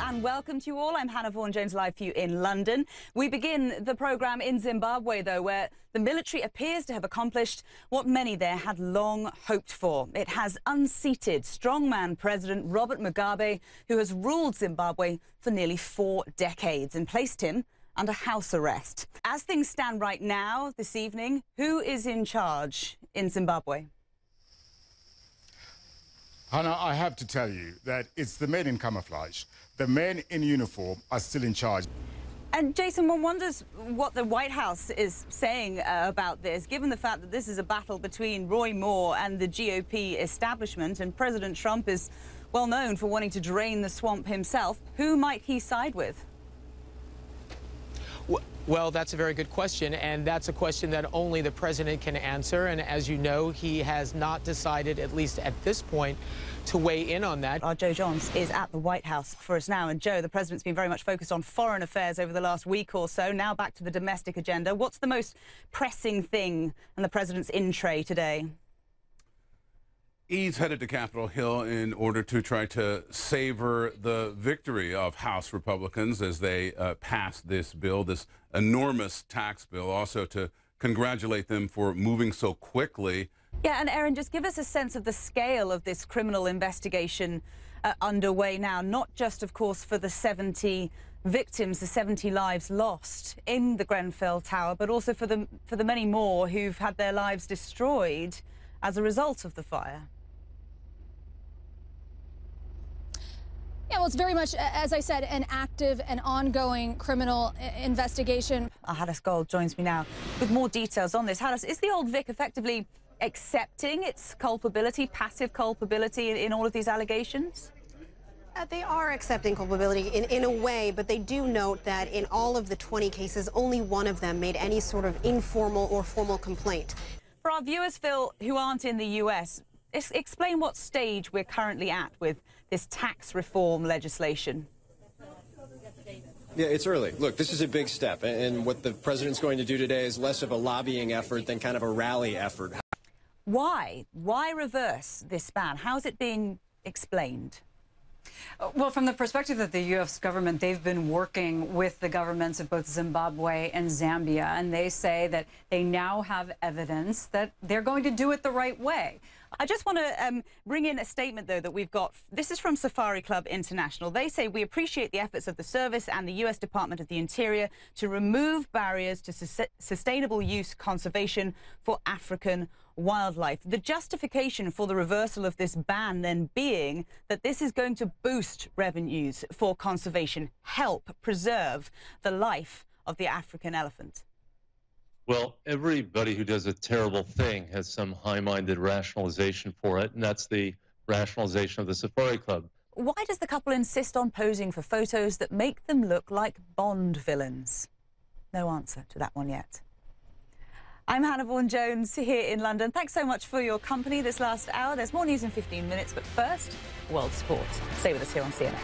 and welcome to you all. I'm Hannah Vaughan-Jones, live for you in London. We begin the programme in Zimbabwe, though, where the military appears to have accomplished what many there had long hoped for. It has unseated strongman President Robert Mugabe, who has ruled Zimbabwe for nearly 4 decades, and placed him under house arrest. As things stand right now, this evening, who is in charge in Zimbabwe? Hannah, I have to tell you that it's the men in camouflage. The men in uniform are still in charge. And Jason, one wonders what the White House is saying about this, given the fact that this is a battle between Roy Moore and the GOP establishment, and President Trump is well known for wanting to drain the swamp himself. Who might he side with? Well, that's a very good question, and that's a question that only the president can answer. And as you know, he has not decided, at least at this point, to weigh in on that. Our Joe Johns is at the White House for us now. And Joe, the president's been very much focused on foreign affairs over the last week or so. Now back to the domestic agenda. What's the most pressing thing on the president's in tray today? He's headed to Capitol Hill in order to try to savor the victory of House Republicans as they pass this bill, this enormous tax bill, also to congratulate them for moving so quickly. Yeah, and Erin, just give us a sense of the scale of this criminal investigation underway now, not just, of course, for the 70 victims, the 70 lives lost in the Grenfell Tower, but also for the many more who've had their lives destroyed as a result of the fire. Yeah, well, it's very much, as I said, an active and ongoing criminal investigation. Hadis Gold joins me now with more details on this. Hadis, is the Old Vic effectively accepting its culpability, passive culpability in all of these allegations? They are accepting culpability in a way, but they do note that in all of the 20 cases, only one of them made any sort of informal or formal complaint. For our viewers, Phil, who aren't in the US, explain what stage we're currently at with this tax reform legislation. Yeah, it's early. Look, this is a big step, and what the president's going to do today is less of a lobbying effort than kind of a rally effort. Why? Why reverse this ban? How is it being explained? Well, from the perspective of the U.S. government, they've been working with the governments of both Zimbabwe and Zambia, and they say that they now have evidence that they're going to do it the right way. I just want to bring in a statement, though, that we've got. This is from Safari Club International. They say, we appreciate the efforts of the service and the U.S. Department of the Interior to remove barriers to sustainable use conservation for African wildlife. The justification for the reversal of this ban then being that this is going to boost revenues for conservation, help preserve the life of the African elephant. Well, everybody who does a terrible thing has some high-minded rationalization for it, and that's the rationalization of the Safari Club. Why does the couple insist on posing for photos that make them look like Bond villains? No answer to that one yet. I'm Hannah Vaughan-Jones here in London. Thanks so much for your company this last hour. There's more news in 15 minutes, but first, world sport. Stay with us here on CNN.